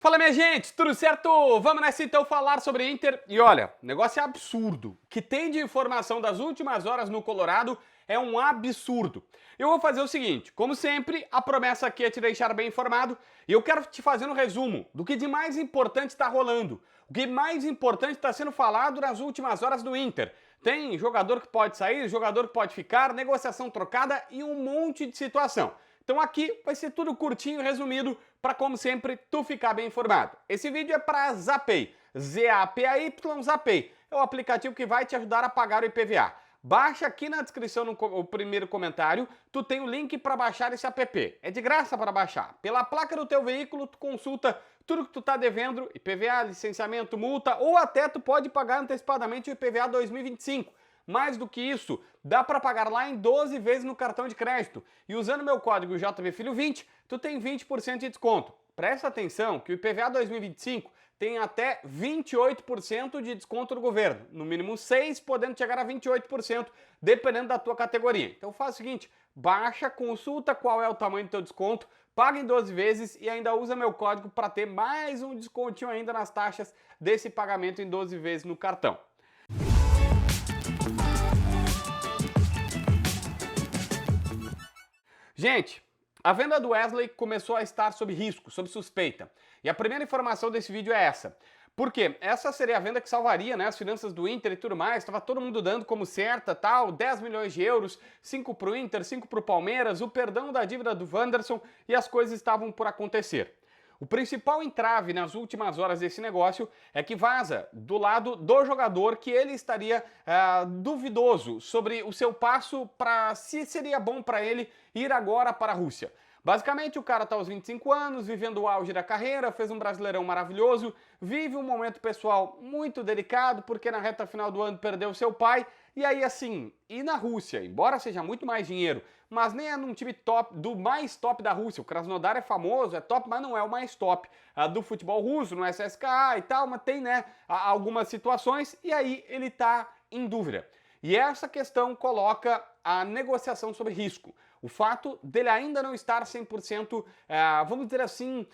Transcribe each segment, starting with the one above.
Fala, minha gente, tudo certo? Vamos nessa então falar sobre Inter. E olha, o negócio é absurdo. O que tem de informação das últimas horas no Colorado é um absurdo. Eu vou fazer o seguinte, como sempre, a promessa aqui é te deixar bem informado e eu quero te fazer um resumo do que de mais importante está rolando, o que mais importante está sendo falado nas últimas horas do Inter. Tem jogador que pode sair, jogador que pode ficar, negociação trocada e um monte de situação. Então aqui vai ser tudo curtinho e resumido para, como sempre, tu ficar bem informado. Esse vídeo é para Zapay, Z-A-P-A-Y, Zapay. É o aplicativo que vai te ajudar a pagar o IPVA. Baixa aqui na descrição, no primeiro comentário, tu tem o link para baixar esse app. É de graça para baixar. Pela placa do teu veículo, tu consulta tudo que tu tá devendo, IPVA, licenciamento, multa, ou até tu pode pagar antecipadamente o IPVA 2025. Mais do que isso, dá para pagar lá em 12 vezes no cartão de crédito. E usando meu código JVFilho20, tu tem 20% de desconto. Presta atenção que o IPVA 2025 tem até 28% de desconto do governo. No mínimo 6%, podendo chegar a 28%, dependendo da tua categoria. Então faz o seguinte, baixa, consulta qual é o tamanho do teu desconto, paga em 12 vezes e ainda usa meu código para ter mais um descontinho ainda nas taxas desse pagamento em 12 vezes no cartão. Gente, a venda do Wesley começou a estar sob risco, sob suspeita. E a primeira informação desse vídeo é essa. Porque essa seria a venda que salvaria, né, as finanças do Inter e tudo mais. Estava todo mundo dando como certa, tal, 10 milhões de euros, 5 para o Inter, 5 para o Palmeiras, o perdão da dívida do Wanderson e as coisas estavam por acontecer. O principal entrave nas últimas horas desse negócio é que vaza do lado do jogador que ele estaria duvidoso sobre o seu passo para se seria bom para ele ir agora para a Rússia. Basicamente, o cara está aos 25 anos, vivendo o auge da carreira, fez um Brasileirão maravilhoso, vive um momento pessoal muito delicado, porque na reta final do ano perdeu seu pai, e aí assim, ir na Rússia, embora seja muito mais dinheiro, mas nem é num time top, do mais top da Rússia, o Krasnodar é famoso, é top, mas não é o mais top do futebol russo, no SSKA e tal, mas tem, né, algumas situações, e aí ele tá em dúvida. E essa questão coloca a negociação sob risco. O fato dele ainda não estar 100%, vamos dizer assim,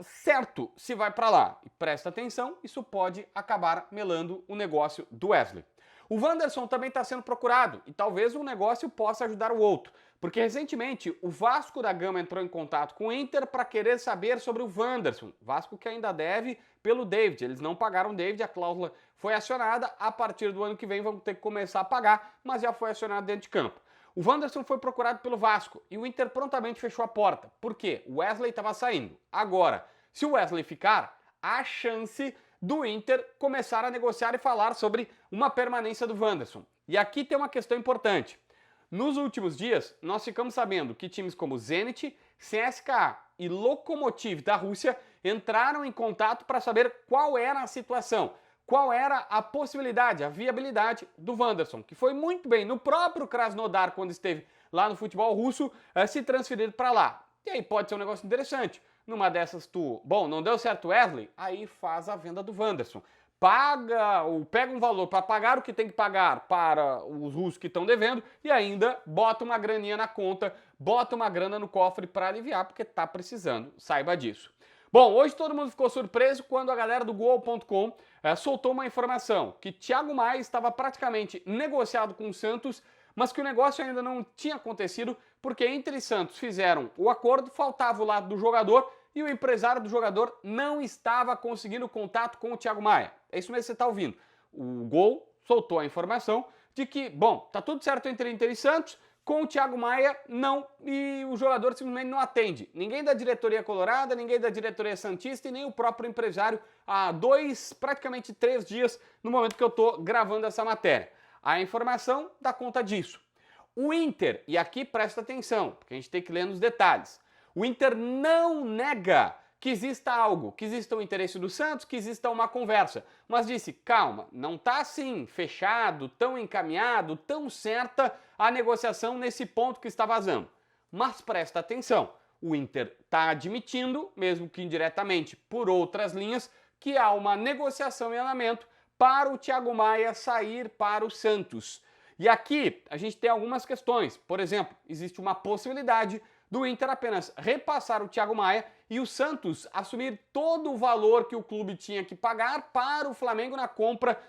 certo se vai para lá. E presta atenção, isso pode acabar melando o negócio do Wesley. O Wanderson também está sendo procurado e talvez um negócio possa ajudar o outro. Porque recentemente o Vasco da Gama entrou em contato com o Inter para querer saber sobre o Wanderson. Vasco que ainda deve pelo David. Eles não pagaram o David, a cláusula foi acionada. A partir do ano que vem vão ter que começar a pagar, mas já foi acionado dentro de campo. O Wanderson foi procurado pelo Vasco e o Inter prontamente fechou a porta. Por quê? O Wesley estava saindo. Agora, se o Wesley ficar, há chance do Inter começar a negociar e falar sobre uma permanência do Wanderson. E aqui tem uma questão importante. Nos últimos dias, nós ficamos sabendo que times como Zenit, CSKA e Lokomotiv da Rússia entraram em contato para saber qual era a situação, qual era a possibilidade, a viabilidade do Wanderson, que foi muito bem no próprio Krasnodar, quando esteve lá no futebol russo, se transferido para lá. E aí pode ser um negócio interessante. Numa dessas bom, não deu certo o Wesley, aí faz a venda do Wanderson. Pega um valor para pagar o que tem que pagar para os russos que estão devendo e ainda bota uma graninha na conta, bota uma grana no cofre para aliviar, porque tá precisando, saiba disso. Bom, hoje todo mundo ficou surpreso quando a galera do Goal.com soltou uma informação que Thiago Maia estava praticamente negociado com o Santos, mas que o negócio ainda não tinha acontecido porque entre Santos fizeram o acordo, faltava o lado do jogador e o empresário do jogador não estava conseguindo contato com o Thiago Maia. É isso mesmo que você está ouvindo. O Gol soltou a informação de que, bom, tá tudo certo entre Inter e Santos, com o Thiago Maia não, e o jogador simplesmente não atende. Ninguém da diretoria colorada, ninguém da diretoria santista e nem o próprio empresário há praticamente 3 dias no momento que eu estou gravando essa matéria. A informação dá conta disso. O Inter, e aqui presta atenção, porque a gente tem que ler nos detalhes, o Inter não nega que exista algo, que exista o interesse do Santos, que exista uma conversa, mas disse, calma, não está assim fechado, tão encaminhado, tão certa a negociação nesse ponto que está vazando. Mas presta atenção, o Inter está admitindo, mesmo que indiretamente por outras linhas, que há uma negociação em andamento para o Thiago Maia sair para o Santos. E aqui a gente tem algumas questões. Por exemplo, existe uma possibilidade do Inter apenas repassar o Thiago Maia e o Santos assumir todo o valor que o clube tinha que pagar para o Flamengo na compra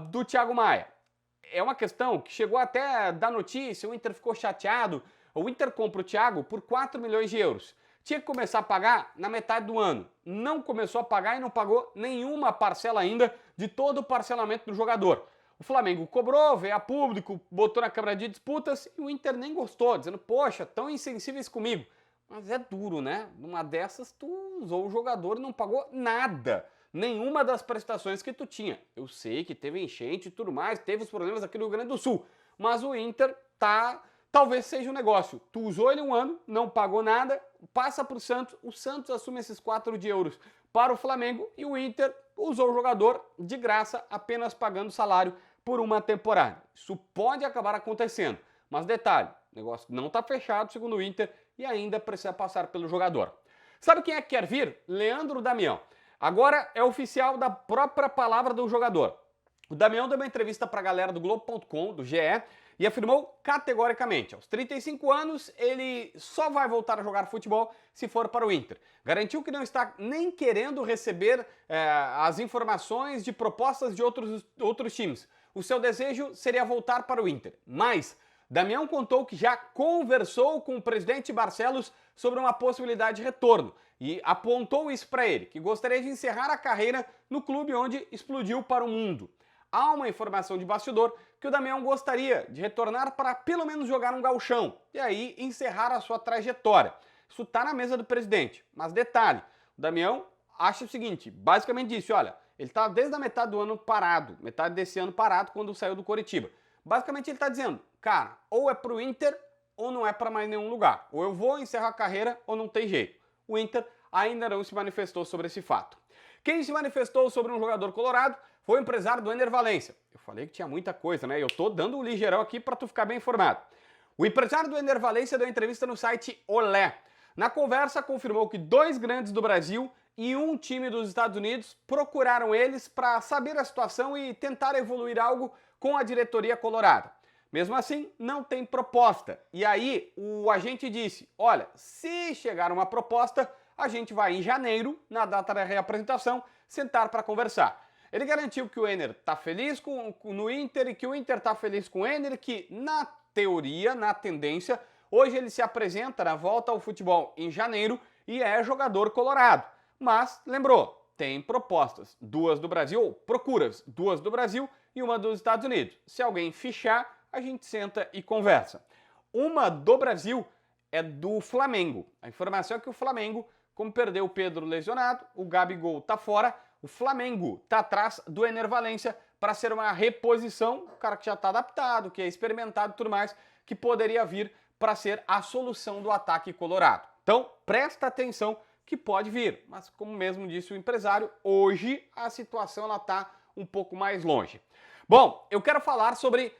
do Thiago Maia. É uma questão que chegou até dar notícia, o Inter ficou chateado. O Inter compra o Thiago por 4 milhões de euros. Tinha que começar a pagar na metade do ano. Não começou a pagar e não pagou nenhuma parcela ainda de todo o parcelamento do jogador. O Flamengo cobrou, veio a público, botou na Câmara de Disputas e o Inter nem gostou, dizendo, poxa, tão insensíveis comigo. Mas é duro, né? Numa dessas, tu usou o jogador e não pagou nada. Nenhuma das prestações que tu tinha. Eu sei que teve enchente e tudo mais, teve os problemas aqui no Rio Grande do Sul, mas o Inter talvez seja um negócio. Tu usou ele um ano, não pagou nada, passa para o Santos assume esses 4 de euros para o Flamengo e o Inter usou o jogador de graça, apenas pagando salário por uma temporada. Isso pode acabar acontecendo, mas detalhe, o negócio não está fechado segundo o Inter e ainda precisa passar pelo jogador. Sabe quem é que quer vir? Leandro Damião. Agora é oficial da própria palavra do jogador. O Damião deu uma entrevista para a galera do Globo.com, do GE, e afirmou categoricamente, aos 35 anos, ele só vai voltar a jogar futebol se for para o Inter. Garantiu que não está nem querendo receber as informações de propostas de outros times. O seu desejo seria voltar para o Inter. Mas Damião contou que já conversou com o presidente Barcelos sobre uma possibilidade de retorno e apontou isso para ele, que gostaria de encerrar a carreira no clube onde explodiu para o mundo. Há uma informação de bastidor que o Damião gostaria de retornar para pelo menos jogar um gauchão e aí encerrar a sua trajetória. Isso está na mesa do presidente, mas detalhe, o Damião acha o seguinte, basicamente disse, olha, ele está desde a metade do ano parado, metade desse ano parado quando saiu do Coritiba. Basicamente ele está dizendo, cara, ou é pro Inter ou não é para mais nenhum lugar. Ou eu vou encerrar a carreira ou não tem jeito. O Inter ainda não se manifestou sobre esse fato. Quem se manifestou sobre um jogador colorado foi o empresário do Ener Valencia. Eu falei que tinha muita coisa, né? Eu tô dando um ligeirão aqui para tu ficar bem informado. O empresário do Ener Valencia deu entrevista no site Olé. Na conversa, confirmou que 2 grandes do Brasil e um time dos Estados Unidos procuraram eles para saber a situação e tentar evoluir algo com a diretoria colorada. Mesmo assim, não tem proposta. E aí, o agente disse, olha, se chegar uma proposta, a gente vai em janeiro, na data da reapresentação, sentar para conversar. Ele garantiu que o Ener está feliz no Inter e que o Inter está feliz com o Ener, que na teoria, na tendência, hoje ele se apresenta na volta ao futebol em janeiro e é jogador colorado. Mas, lembrou, tem propostas, 2 do Brasil, procuras, 2 do Brasil e uma dos Estados Unidos. Se alguém fichar, a gente senta e conversa. Uma do Brasil é do Flamengo. A informação é que o Flamengo, como perdeu o Pedro lesionado, o Gabigol tá fora, o Flamengo tá atrás do Ener Valencia para ser uma reposição, o cara que já está adaptado, que é experimentado e tudo mais, que poderia vir para ser a solução do ataque colorado. Então, presta atenção que pode vir, mas como mesmo disse o empresário, hoje a situação está um pouco mais longe. Bom, eu quero falar sobre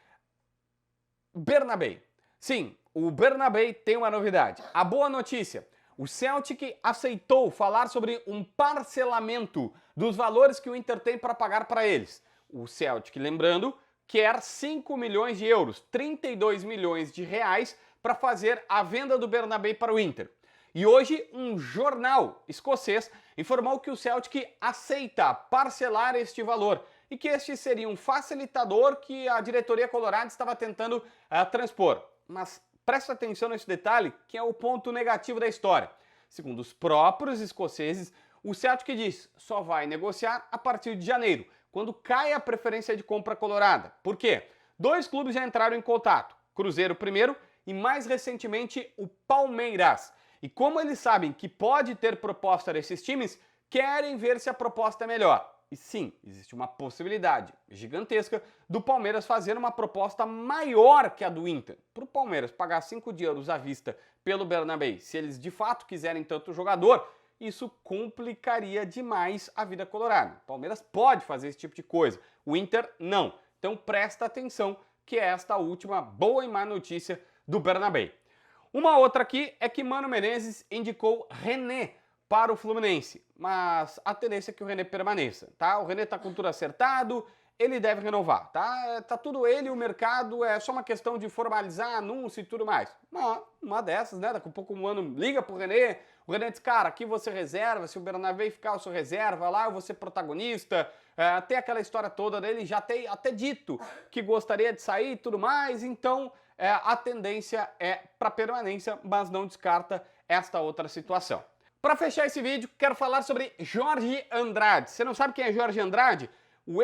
Bernabéu. Sim, o Bernabéu tem uma novidade. A boa notícia, o Celtic aceitou falar sobre um parcelamento dos valores que o Inter tem para pagar para eles. O Celtic, lembrando, quer 5 milhões de euros, 32 milhões de reais para fazer a venda do Bernabéu para o Inter. E hoje um jornal escocês informou que o Celtic aceita parcelar este valor e que este seria um facilitador que a diretoria colorada estava tentando transpor. Mas presta atenção nesse detalhe, que é o ponto negativo da história. Segundo os próprios escoceses, o Celtic diz só vai negociar a partir de janeiro, quando cai a preferência de compra colorada. Por quê? 2 clubes já entraram em contato, Cruzeiro primeiro e mais recentemente o Palmeiras. E como eles sabem que pode ter proposta desses times, querem ver se a proposta é melhor. E sim, existe uma possibilidade gigantesca do Palmeiras fazer uma proposta maior que a do Inter. Para o Palmeiras pagar 5 de euros à vista pelo Bernabéu, se eles de fato quiserem tanto jogador, isso complicaria demais a vida colorada. O Palmeiras pode fazer esse tipo de coisa, o Inter não. Então presta atenção que é esta última boa e má notícia do Bernabéu. Uma outra aqui é que Mano Menezes indicou René para o Fluminense, mas a tendência é que o René permaneça, tá? O René tá com tudo acertado, ele deve renovar, tá? Tá tudo ele e o mercado, é só uma questão de formalizar anúncio e tudo mais. Uma dessas, né? Daqui a pouco o Mano liga pro René, o René diz, cara, aqui você reserva, se o Bernabé ficar, eu sou reserva, lá eu vou ser protagonista. Tem aquela história toda dele, já tem até dito que gostaria de sair e tudo mais, então a tendência é para permanência, mas não descarta esta outra situação. Para fechar esse vídeo, quero falar sobre Jorge Andrade. Você não sabe quem é Jorge Andrade? O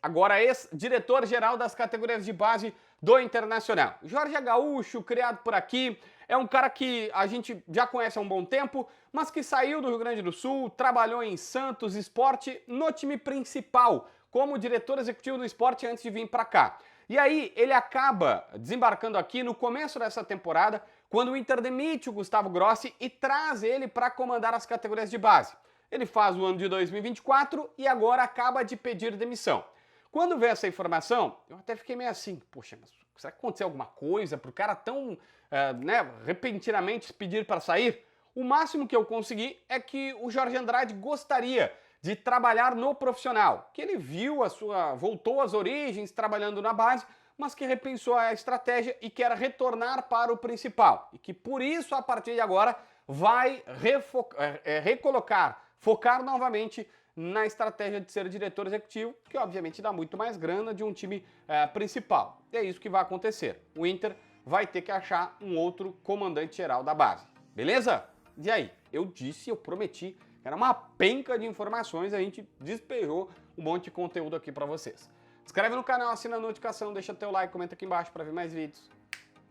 agora ex-diretor-geral das categorias de base do Internacional. Jorge é gaúcho, criado por aqui, é um cara que a gente já conhece há um bom tempo, mas que saiu do Rio Grande do Sul, trabalhou em Santos Esporte no time principal, como diretor executivo do esporte antes de vir para cá. E aí ele acaba desembarcando aqui no começo dessa temporada, quando o Inter demite o Gustavo Grossi e traz ele para comandar as categorias de base. Ele faz o ano de 2024 e agora acaba de pedir demissão. Quando veio essa informação, eu até fiquei meio assim, poxa, mas será que aconteceu alguma coisa para o cara tão, repentinamente pedir para sair? O máximo que eu consegui é que o Jorge Andrade gostaria de trabalhar no profissional, que ele viu voltou às origens trabalhando na base, mas que repensou a estratégia e quer retornar para o principal. E que por isso, a partir de agora, vai focar novamente na estratégia de ser diretor executivo, que obviamente dá muito mais grana de um time principal. E é isso que vai acontecer. O Inter vai ter que achar um outro comandante geral da base. Beleza? E aí? Eu prometi, que era uma penca de informações, a gente despejou um monte de conteúdo aqui para vocês. Se inscreve no canal, assina a notificação, deixa teu like, comenta aqui embaixo para ver mais vídeos.